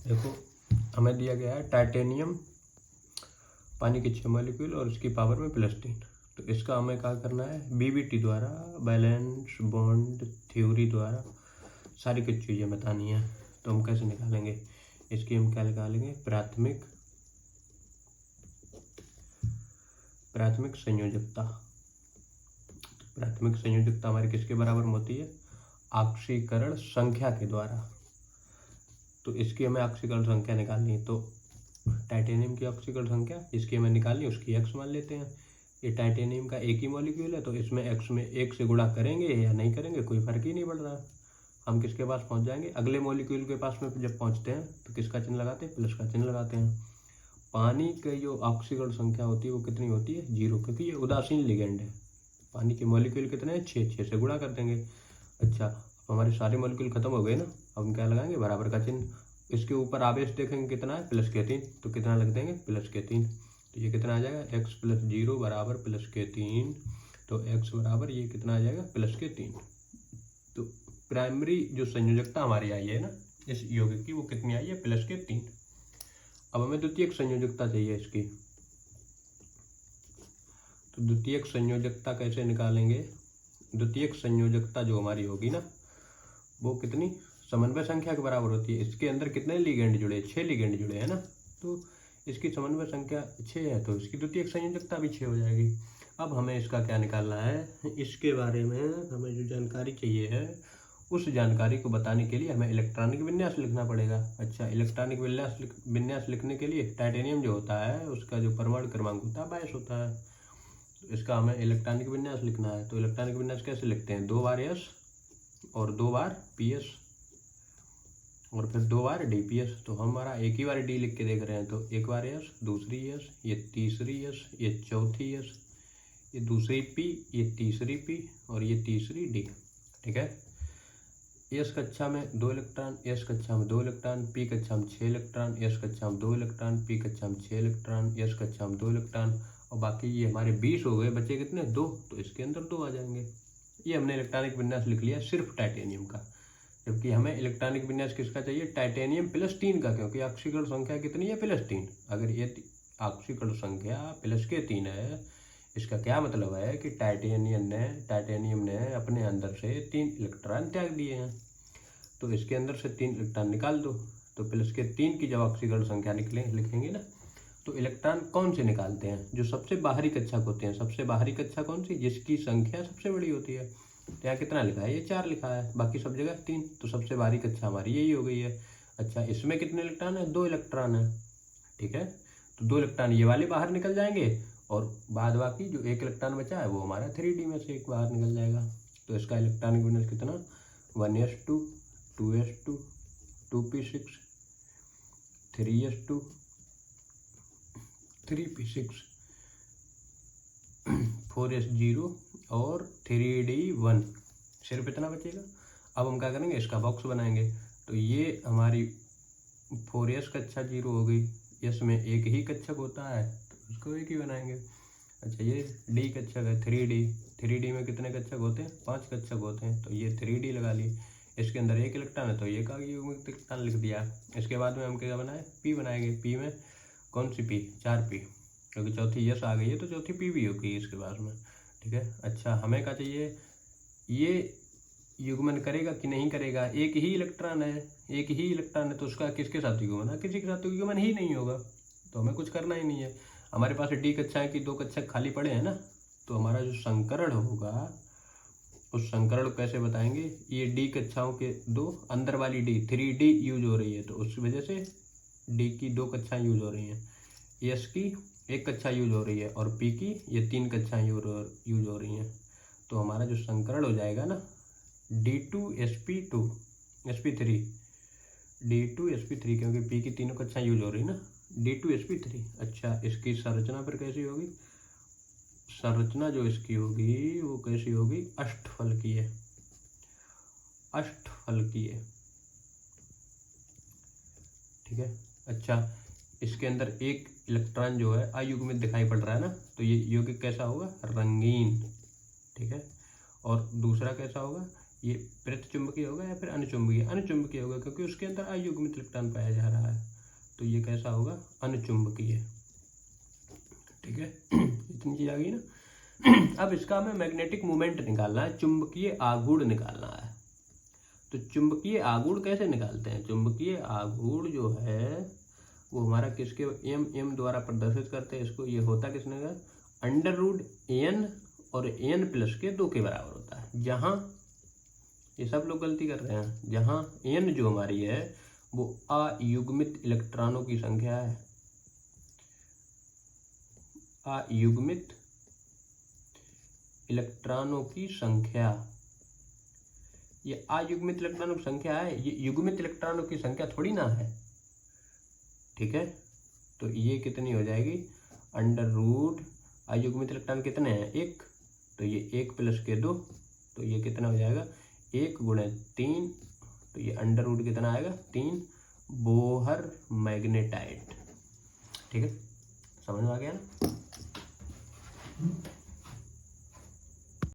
देखो हमें दिया गया है टाइटेनियम, पानी के 6 मॉलिक्यूल और इसकी पावर में +3। तो इसका हमें क्या करना है, बीबीटी द्वारा, बैलेंस बॉन्ड थ्योरी द्वारा सारी कुछ चीज़ें बतानी है। तो हम कैसे निकालेंगे इसकी, हम क्या निकालेंगे, प्राथमिक संयोजकता। प्राथमिक संयोजकता हमारी किसके बराबर होती है, ऑक्सीकरण संख्या के द्वारा। तो इसकी हमें ऑक्सीकरण संख्या निकालनी है। तो टाइटेनियम की ऑक्सीकरण संख्या इसकी हमें निकालनी है, उसकी x मान लेते हैं। ये टाइटेनियम का एक ही मॉलिक्यूल है, तो इसमें x में 1 से गुणा करेंगे या नहीं करेंगे कोई फर्क ही नहीं पड़ रहा। हम किसके पास पहुंच जाएंगे, अगले मॉलिक्यूल के पास में जब पहुंचते हैं तो किसका चिन्ह लगाते हैं, प्लस का चिन्ह लगाते हैं। पानी की जो ऑक्सीकरण संख्या होती है वो कितनी होती है, 0, क्योंकि ये उदासीन लिगेंड है। पानी के मॉलिक्यूल कितने हैं, 6 से गुणा कर देंगे। अच्छा, हमारे सारे मॉलिक्यूल खत्म हो गए ना, अब हम क्या लगाएंगे, बराबर का चिन्ह। इसके ऊपर आवेश देखेंगे कितना है, +3, तो कितना लग देंगे, +3। तो ये कितना आ जाएगा, x + 0 बराबर +3। तो x बराबर ये कितना आ जाएगा, +3। तो प्राइमरी जो संयोजकता हमारी आई है ना इस यौगिक की, वो कितनी आई है, +3। अब हमें द्वितीयक संयोजकता चाहिए इसकी। तो द्वितीयक संयोजकता कैसे निकालेंगे, द्वितीयक संयोजकता जो हमारी होगी ना वो कितनी, समन्वय संख्या के बराबर होती है। इसके अंदर कितने लिगेंड जुड़े, 6 लिगेंड जुड़े हैं ना, तो इसकी समन्वय संख्या 6 है, तो इसकी द्वितीयक संयोजकता भी 6 हो जाएगी। अब हमें इसका क्या निकालना है, इसके बारे में हमें जो जानकारी चाहिए है उस जानकारी को बताने के लिए हमें इलेक्ट्रॉनिक विन्यास लिखना पड़ेगा। अच्छा, इलेक्ट्रॉनिक विन्यास लिखने के लिए टाइटेनियम जो होता है उसका जो परमाणु क्रमांक होता है 22 होता है। तो इसका हमें इलेक्ट्रॉनिक विन्यास लिखना है। तो इलेक्ट्रॉनिक विन्यास कैसे लिखते हैं, 2 बार S और 2 बार PS और फिर 2 बार DPS। तो हमारा एक ही बार D लिख के देख रहे हैं, तो एक बार S, दूसरी S, ये तीसरी S, ये चौथी S, ये दूसरी P, ये तीसरी P और ये तीसरी D। ठीक है, S कक्षा में 2 इलेक्ट्रॉन, S कक्षा में 2 इलेक्ट्रॉन, P कक्षा में 6 इलेक्ट्रॉन, S कक्षा में 2 इलेक्ट्रॉन, P कक्षा में 6 इलेक्ट्रॉन, S कक्षा में 2 इलेक्ट्रॉन, और बाकी ये हमारे 20 हो गए, बचे कितने, 2। तो इसके अंदर 2 आ जाएंगे। ये हमने इलेक्ट्रॉनिक विन्यास लिख लिया सिर्फ टाइटेनियम का। जबकि हमें इलेक्ट्रॉनिक विन्यास किसका चाहिए, टाइटेनियम +3 का, क्योंकि ऑक्सीकरण संख्या कितनी है, +3। अगर ये ऑक्सीकरण संख्या +3 है, इसका क्या मतलब है कि टाइटेनियम ने अपने अंदर से 3 इलेक्ट्रॉन त्याग दिए हैं। तो इसके अंदर से 3 इलेक्ट्रॉन निकाल दो। तो +3 की जब ऑक्सीकरण संख्या लिखेंगे ना, तो इलेक्ट्रॉन कौन से निकालते हैं, जो सबसे बाहरी कक्षक होते हैं। सबसे बाहरी कक्षक कौन सी, जिसकी संख्या सबसे बड़ी होती है। तो यहाँ कितना लिखा है, ये 4 लिखा है, बाकी सब जगह 3। तो सबसे बाहरी कक्षा हमारी यही हो गई है। अच्छा, इसमें कितने इलेक्ट्रॉन है, 2 इलेक्ट्रॉन है। ठीक है, तो 2 इलेक्ट्रॉन ये वाले बाहर निकल जाएंगे और बाद बाकी जो 1 इलेक्ट्रॉन बचा है वो हमारा 3D में से एक बाहर निकल जाएगा। तो इसका इलेक्ट्रॉनिक विन्यास कितना, 1s2, 2s2, 2p6, 3s2, 3p6, 4s0 और 3d1। सिर्फ इतना बचेगा। अब हम क्या करेंगे, इसका बॉक्स बनाएंगे। तो ये हमारी 4s कक्षा 0 हो गई, s में एक ही कक्षक होता है तो उसको एक ही बनाएंगे। अच्छा, ये d कक्षक है, 3d में कितने कक्षक होते हैं, 5 कक्षक होते हैं, तो ये 3d लगा लिए। इसके अंदर 1 इलेक्ट्रॉन है तो ये का इलेक्ट्रॉन लिख दिया। इसके बाद में हम क्या बनाए, p बनाएंगे। p में कौन सी p, 4p, क्योंकि चौथी यस आ गई है तो चौथी p भी होगी इसके बाद में। ठीक है, अच्छा हमें क्या चाहिए, ये युग्मन करेगा कि नहीं करेगा, एक ही इलेक्ट्रॉन है तो उसका किसके साथ युग्मन है, किसी के साथ युग्मन ही नहीं होगा। तो हमें कुछ करना ही नहीं है। हमारे पास डी कक्षाएं की 2 कक्षक खाली पड़े हैं ना, तो हमारा जो संकरण होगा उस संकरण को कैसे बताएंगे, ये डी कक्षाओं के 2, अंदर वाली डी 3D यूज हो रही है तो उस वजह से डी की 2 कक्षाएं यूज हो रही हैं, एस की 1 कक्षा यूज हो रही है और पी की ये 3 कक्षाएं यूज हो रही हैं। तो हमारा जो संकरण हो जाएगा ना, D2sp3, D2sp3, क्योंकि पी की 3 कक्षाएं यूज हो रही है ना, D2sp3। अच्छा, इसकी संरचना पर कैसी होगी, संरचना जो इसकी होगी वो कैसी होगी, अष्टफलकीय। ठीक है, अच्छा इसके अंदर एक इलेक्ट्रॉन जो है अयुग्मित दिखाई पड़ रहा है ना, तो ये यौगिक कैसा होगा, रंगीन। ठीक है, और दूसरा कैसा होगा, ये प्रतिचुंबकीय होगा या फिर अनुचुंबकीय? अनुचुंबकीय होगा, क्योंकि उसके अंदर अयुग्मित इलेक्ट्रॉन पाया जा रहा है, तो ये कैसा होगा? अनुचुंबकीय। ठीक है, इतनी चीज आ गई ना। अब इसका हमें मैग्नेटिक मोमेंट निकालना है, चुंबकीय आघूर्ण निकालना है। तो चुंबकीय आघूर्ण कैसे निकालते हैं? चुंबकीय आघूर्ण जो है वो हमारा किसके एम द्वारा प्रदर्शित करते हैं इसको। ये होता किसने का? √n और n प्लस के 2 के बराबर होता है। जहाँ ये सब लोग गलती कर रहे हैं, जहाँ n जो हमारी है वो अयुग्मित इलेक्ट्रॉनों की संख्या है, अयुग्मित इलेक्ट्रॉनों की संख्या। ये अयुग्मित इलेक्ट्रॉनों की संख्या है, ये युग्मित इलेक्ट्रॉनों की संख्या थोड़ी ना है। ठीक है, तो ये कितनी हो जाएगी? √ अयुग्मित इलेक्ट्रॉन कितने हैं? 1, तो ये 1 प्लस के 2, तो ये कितना हो जाएगा? 1 × 3, तो ये √ कितना आएगा? 3 बोहर मैग्नेटाइट। ठीक है, समझ में आ गया ना?